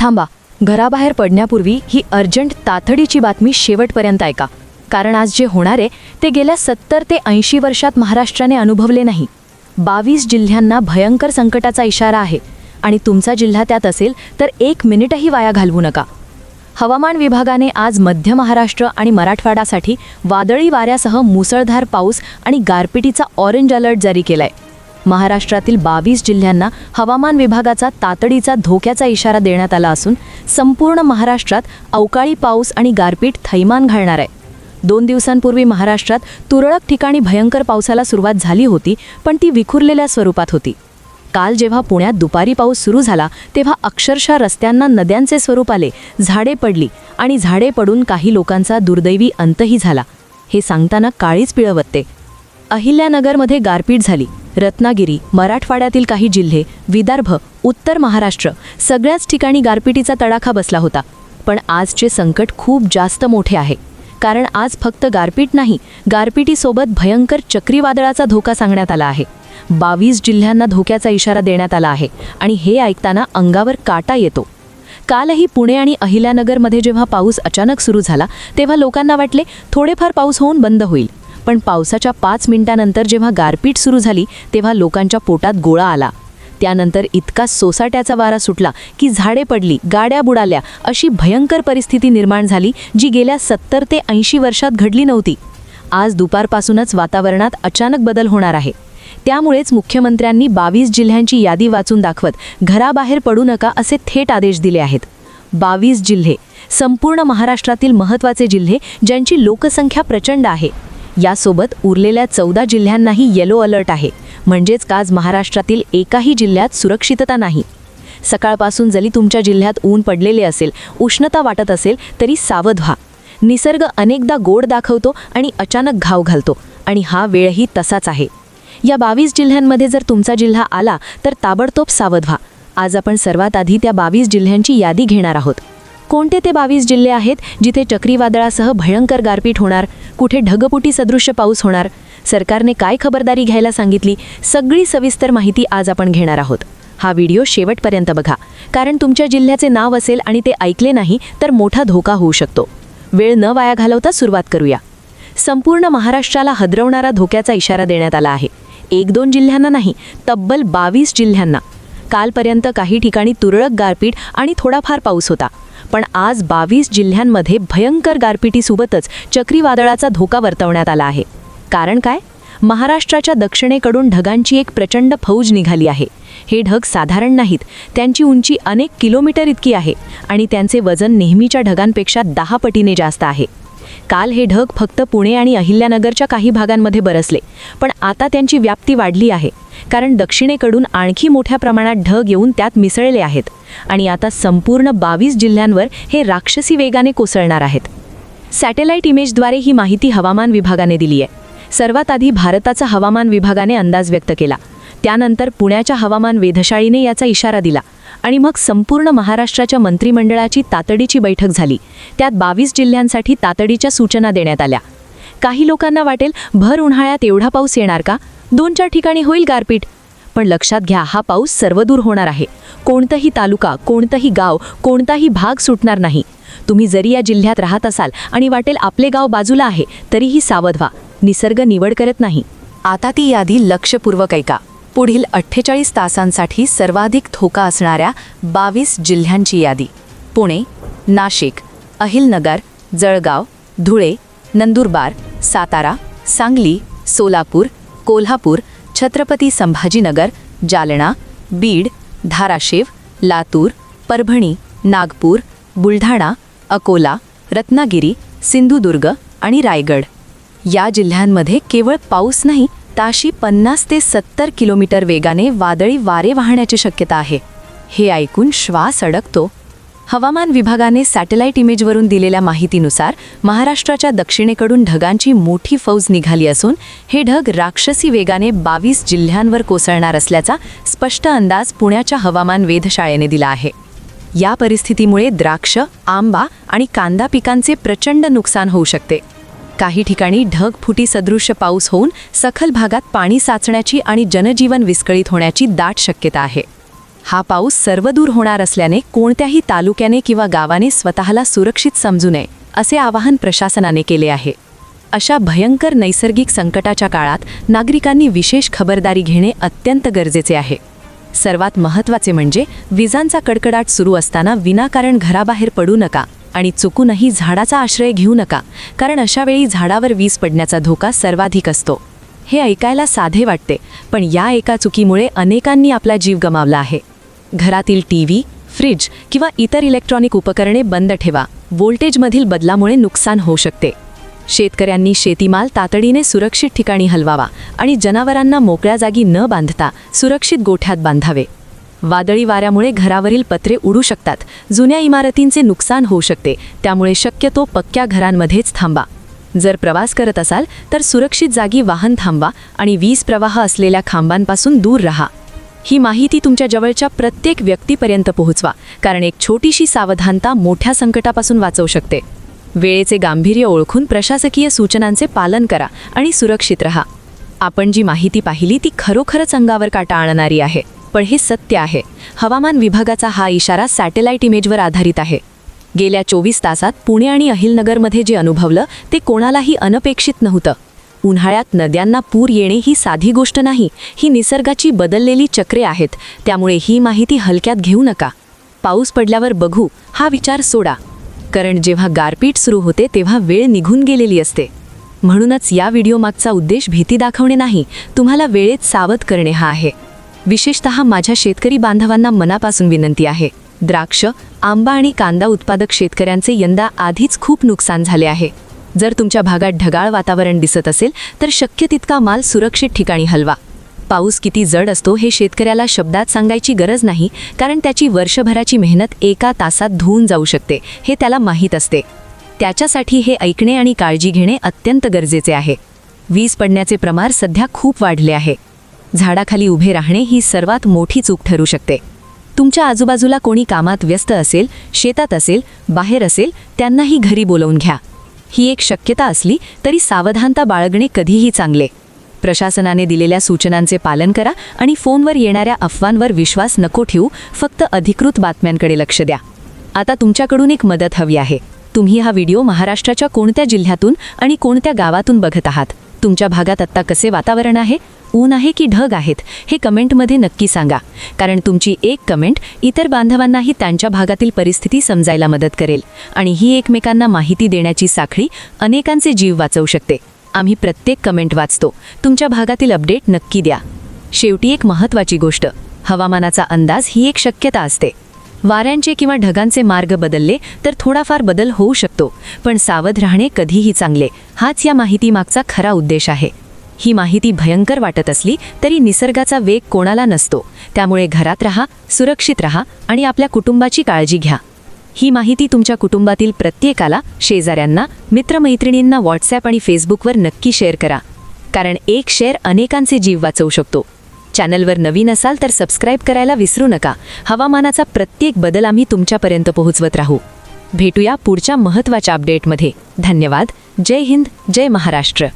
थांबा, घराबाहेर पडण्यापूर्वी ही अर्जंट तातडीची बातमी शेवटपर्यंत ऐका, कारण आज जे होणार आहे ते गेल्या 70 ते 80 वर्षात महाराष्ट्राने अनुभवले नाही. 22 जिल्ह्यांना भयंकर संकटाचा इशारा आहे आणि तुमचा जिल्हा त्यात असेल तर 1 मिनिटही वाया घालवू नका. हवामान विभागाने आज मध्य महाराष्ट्र आणि मराठवाड्यासाठी वादळी वाऱ्यासह मुसळधार पाऊस आणि गारपिटीचा ऑरेंज अलर्ट जारी केलाय. महाराष्ट्रातील 22 जिल्ह्यांना हवामान विभागाचा तातडीचा धोक्याचा इशारा देण्यात आला असून संपूर्ण महाराष्ट्रात अवकाळी पाऊस आणि गारपीट थैमान घालणार आहे. 2 दिवसांपूर्वी महाराष्ट्रात तुरळक ठिकाणी भयंकर पावसाला सुरुवात झाली होती, पण ती विखुरलेल्या स्वरूपात होती. काल जेव्हा पुण्यात दुपारी पाऊस सुरू झाला तेव्हा अक्षरशः रस्त्यांना नद्यांचे स्वरूप आले, झाडे पडली आणि झाडे पडून काही लोकांचा दुर्दैवी अंतही झाला. हे सांगताना काळीच पिळवते. अहिल्यानगरमध्ये गारपीट झाली. रत्नागिरी, मराठवाड्यातील काही जिल्हे, विदर्भ, उत्तर महाराष्ट्र सगळ्याच ठिकाणी गारपिटीचा तडाखा बसला होता. पण आजचे संकट खूप जास्त मोठे आहे, कारण आज फक्त गारपीट नाही, गारपिटीसोबत भयंकर चक्रीवादळाचा धोका सांगण्यात आला आहे. 22 जिल्ह्यांना धोक्याचा इशारा देण्यात आला आहे आणि हे ऐकताना अंगावर काटा येतो. कालही पुणे आणि अहिल्यानगरमध्ये जेव्हा पाऊस अचानक सुरू झाला तेव्हा लोकांना वाटले थोडेफार पाऊस होऊन बंद होईल, पण पावसाच्या 5 मिनिटांनंतर जेव्हा गारपीट सुरू झाली तेव्हा लोकांच्या पोटात गोळा आला. त्यानंतर इतका सोसाट्याचा वारा सुटला की झाडे पडली, गाड्या बुडाल्या, अशी भयंकर परिस्थिती निर्माण झाली जी गेल्या 70 ते 80 वर्षात घडली नव्हती. आज दुपारपासूनच वातावरणात अचानक बदल होणार आहे. त्यामुळेच मुख्यमंत्र्यांनी 22 जिल्ह्यांची यादी वाचून दाखवत घराबाहेर पडू नका असे थेट आदेश दिले आहेत. 22 जिल्हे, संपूर्ण महाराष्ट्रातील महत्त्वाचे जिल्हे ज्यांची लोकसंख्या प्रचंड आहे. यासोबत उरलेल्या 14 जिल्ह्यांनाही येलो अलर्ट आहे. म्हणजेच आज महाराष्ट्रातील एकाही जिल्ह्यात सुरक्षितता नाही. सकाळपासून जरी तुमच्या जिल्ह्यात ऊन पडलेले असेल, उष्णता वाटत असेल तरी सावध व्हा. निसर्ग अनेकदा गोड दाखवतो आणि अचानक घाव घालतो आणि हा वेळही तसाच आहे. या 22 जिल्ह्यांमध्ये जर तुमचा जिल्हा आला तर ताबडतोब सावध व्हा. आज आपण सर्वात आधी त्या 22 जिल्ह्यांची यादी घेणार आहोत. कोणते ते 22 जिल्हे आहेत जिथे चक्रीवादळासह भयंकर गारपीट होणार, कुठे ढगफुटी सदृश्य पाऊस होणार, सरकारने काय खबरदारी घ्यायला सांगितली, सगळी सविस्तर माहिती आज आपण घेणार आहोत. हा व्हिडिओ शेवटपर्यंत बघा, कारण तुमच्या जिल्ह्याचे नाव असेल आणि ते ऐकले नाही तर मोठा धोका होऊ शकतो. वेळ न वाया घालवता सुरुवात करूया. संपूर्ण महाराष्ट्राला हादरवणारा धोक्याचा इशारा देण्यात आला आहे. 1-2 जिल्ह्यांना नाही, तब्बल 22 जिल्ह्यांना. कालपर्यंत काही ठिकाणी तुरळक गारपीट आणि थोडाफार पाऊस होता, पण आज 22 जिल्ह्यांमध्ये भयंकर गारपिटीसोबतच चक्रीवादळाचा धोका वर्तवण्यात आला आहे. कारण काय? महाराष्ट्राच्या दक्षिणेकडून ढगांची एक प्रचंड फौज निघाली आहे. हे ढग साधारण नाहीत, त्यांची उंची अनेक किलोमीटर इतकी आहे आणि त्यांचे वजन नेहमीच्या ढगांपेक्षा 10 पटीने जास्त आहे. काल हे ढग फक्त पुणे आणि अहिल्यानगरच्या काही भागांमध्ये बरसले, पण आता त्यांची व्याप्ती वाढली आहे, कारण दक्षिणेकडून आणखी मोठ्या प्रमाणात ढग येऊन त्यात मिसळले आहेत आणि आता संपूर्ण 22 जिल्ह्यांवर हे राक्षसी वेगाने कोसळणार आहेत. सॅटेलाइट इमेजद्वारे ही माहिती हवामान विभागाने दिली आहे. सर्वात आधी भारताचा हवामान विभागाने अंदाज व्यक्त केला, त्यानंतर पुण्याच्या हवामान वेधशाळीने याचा इशारा दिला आणि मग संपूर्ण महाराष्ट्राच्या मंत्रिमंडळाची तातडीची बैठक झाली. त्यात 22 जिल्ह्यांसाठी तातडीच्या सूचना देण्यात आल्या. काही लोकांना वाटेल भर उन्हाळ्यात एवढा पाऊस येणार का? 2-4 ठिकाणी होईल गारपीट. पण लक्षात घ्या, हा पाऊस सर्वदूर होणार आहे. कोणताही तालुका, कोणतंही गाव, कोणताही भाग सुटणार नाही. तुम्ही जरी या जिल्ह्यात राहत असाल आणि वाटेल आपले गाव बाजूला आहे तरीही सावध व्हा. निसर्ग निवड करत नाही. आता ती यादी लक्षपूर्वक ऐका. पुढील 48 तासांसाठी सर्वाधिक धोका असणाऱ्या 22 जिल्ह्यांची यादी. पुणे, नाशिक, अहिलनगर, जळगाव, धुळे, नंदुरबार, सातारा, सांगली, सोलापूर, कोल्हापूर, छत्रपती संभाजीनगर, जालना, बीड, धाराशिव, लातूर, परभणी, नागपूर, बुलढाणा, अकोला, रत्नागिरी, सिंधुदुर्ग आणि रायगड. या जिल्ह्यांमध्ये केवळ पाऊस नाही, ताशी 50 ते 70 किलोमीटर वेगाने वादळी वारे वाहण्याची शक्यता आहे. हे ऐकून श्वास अडकतो. हवामान विभागाने सॅटेलाइट इमेजवरून दिलेल्या माहितीनुसार महाराष्ट्राच्या दक्षिणेकडून ढगांची मोठी फौज निघाली असून हे ढग राक्षसी वेगाने 22 जिल्ह्यांवर कोसळणार असल्याचा स्पष्ट अंदाज पुण्याच्या हवामान वेधशाळेने दिला आहे. या परिस्थितीमुळे द्राक्ष, आंबा आणि कांदा पिकांचे प्रचंड नुकसान होऊ शकते. काही ठिकाणी ढगफुटी सदृश्य पाऊस होऊन सखल भागात पाणी साचण्याची आणि जनजीवन विस्कळीत होण्याची दाट शक्यता आहे. हा पाऊस सर्वदूर होणार असल्याने कोणत्याही तालुक्याने किंवा गावाने स्वतःला सुरक्षित समजू नये असे आवाहन प्रशासनाने केले आहे. अशा भयंकर नैसर्गिक संकटाच्या काळात नागरिकांनी विशेष खबरदारी घेणे अत्यंत गरजेचे आहे. सर्वात महत्त्वाचे म्हणजे विजांचा कडकडाट सुरू असताना विनाकारण घराबाहेर पडू नका आणि चुकूनही झाडाचा आश्रय घेऊ नका, कारण अशा वेळी झाडावर वीज पडण्याचा धोका सर्वाधिक असतो. हे ऐकायला साधे वाटते, पण या एका चुकीमुळे अनेकांनी आपला जीव गमावला आहे. घरातील टीव्ही, फ्रिज किंवा इतर इलेक्ट्रॉनिक उपकरणे बंद ठेवा. व्होल्टेजमधील बदलामुळे नुकसान होऊ शकते. शेतकऱ्यांनी शेतीमाल तातडीने सुरक्षित ठिकाणी हलवावा आणि जनावरांना मोकळ्या जागी न बांधता सुरक्षित गोठ्यात बांधावे. वादळी वाऱ्यामुळे घरावरील पत्रे उडू शकतात, जुन्या इमारतींचे नुकसान होऊ शकते, त्यामुळे शक्यतो पक्क्या घरांमध्येच थांबा. जर प्रवास करत असाल तर सुरक्षित जागी वाहन थांबवा आणि वीज प्रवाह असलेल्या खांबांपासून दूर राहा. ही माहिती तुमच्या जवळच्या प्रत्येक व्यक्तीपर्यंत पोहोचवा, कारण एक छोटीशी सावधानता मोठ्या संकटापासून वाचवू शकते. वेळेचे गांभीर्य ओळखून प्रशासकीय सूचनांचे पालन करा आणि सुरक्षित रहा. आपण जी माहिती पाहिली ती खरोखरच अंगावर काटा आणणारी आहे, पण हे सत्य आहे. हवामान विभागाचा हा इशारा सॅटेलाइट इमेजवर आधारित आहे. गेल्या 24 तासात पुणे आणि अहिलनगरमध्ये जे अनुभवलं ते कोणालाही अनपेक्षित नव्हतं. उन्हाळ्यात नद्यांना पूर येणे ही साधी गोष्ट नाही, ही निसर्गाची बदललेली चक्रे आहेत. त्यामुळे ही माहिती हलक्यात घेऊ नका. पाऊस पडल्यावर बघू हा विचार सोडा, कारण जेव्हा गारपीट सुरू होते तेव्हा वेळ निघून गेलेली असते. म्हणूनच या व्हिडिओमागचा उद्देश भीती दाखवणे नाही, तुम्हाला वेळेत सावध करणे हा आहे. विशेषतः माझ्या शेतकरी बांधवांना मनापासून विनंती आहे. द्राक्ष, आंबा आणि कांदा उत्पादक शेतकऱ्यांचे यंदा आधीच खूप नुकसान झाले आहे. जर तुमच्या भागात ढगाळ वातावरण दिसत असेल तर शक्य तितका माल सुरक्षित ठिकाणी हलवा. पाऊस किती जड असतो हे शेतकऱ्याला शब्दात सांगायची गरज नाही, कारण त्याची वर्षभराची मेहनत एका तासात धुवून जाऊ शकते हे त्याला माहीत असते. त्याच्यासाठी हे ऐकणे आणि काळजी घेणे अत्यंत गरजेचे आहे. वीज पडण्याचे प्रमाण सध्या खूप वाढले आहे. झाडाखाली उभे राहणे ही सर्वात मोठी चूक ठरू शकते. तुमच्या आजूबाजूला कोणी कामात व्यस्त असेल, शेतात असेल, बाहेर असेल, त्यांनाही घरी बोलावून घ्या. ही एक शक्यता असली तरी सावधानता बाळगणे कधीही चांगले. प्रशासनाने दिलेल्या सूचनांचे पालन करा आणि फोनवर येणाऱ्या अफवांवर विश्वास नको ठेवू, फक्त अधिकृत बातम्यांकडे लक्ष द्या. आता तुमच्याकडून एक मदत हवी आहे. तुम्ही हा व्हिडिओ महाराष्ट्राच्या कोणत्या जिल्ह्यातून आणि कोणत्या गावातून बघत आहात? तुमच्या भागात आत्ता कसे वातावरण आहे? ऊन आहे की ढग आहेत? हे कमेंटमध्ये नक्की सांगा, कारण तुमची एक कमेंट इतर बांधवांनाही त्यांच्या भागातील परिस्थिती समजायला मदत करेल आणि ही एकमेकांना माहिती देण्याची साखळी अनेकांचे जीव वाचवू शकते. आम्ही प्रत्येक कमेंट वाचतो. तुमच्या भागातील अपडेट नक्की द्या. शेवटी एक महत्त्वाची गोष्ट, हवामानाचा अंदाज ही एक शक्यता असते. वाऱ्यांचे किंवा ढगांचे मार्ग बदलले तर थोडाफार बदल होऊ शकतो, पण सावध राहणे कधीही चांगले, हाच या माहितीमागचा खरा उद्देश आहे. ही माहिती भयंकर वाटत असली तरी निसर्गाचा वेग कोणाला नसतो. त्यामुळे घरात राहा, सुरक्षित राहा आणि आपल्या कुटुंबाची काळजी घ्या. ही माहिती तुमच्या कुटुंबातील प्रत्येकाला, शेजाऱ्यांना, मित्रमैत्रिणींना व्हॉट्सॲप आणि फेसबुकवर नक्की शेअर करा, कारण एक शेअर अनेकांचे जीव वाचवू शकतो. चॅनलवर नवीन असाल तर सबस्क्राईब करायला विसरू नका. हवामानाचा प्रत्येक बदल आम्ही तुमच्यापर्यंत पोहोचवत राहू. भेटूया पुढच्या महत्त्वाच्या अपडेटमध्ये. धन्यवाद. जय हिंद, जय महाराष्ट्र.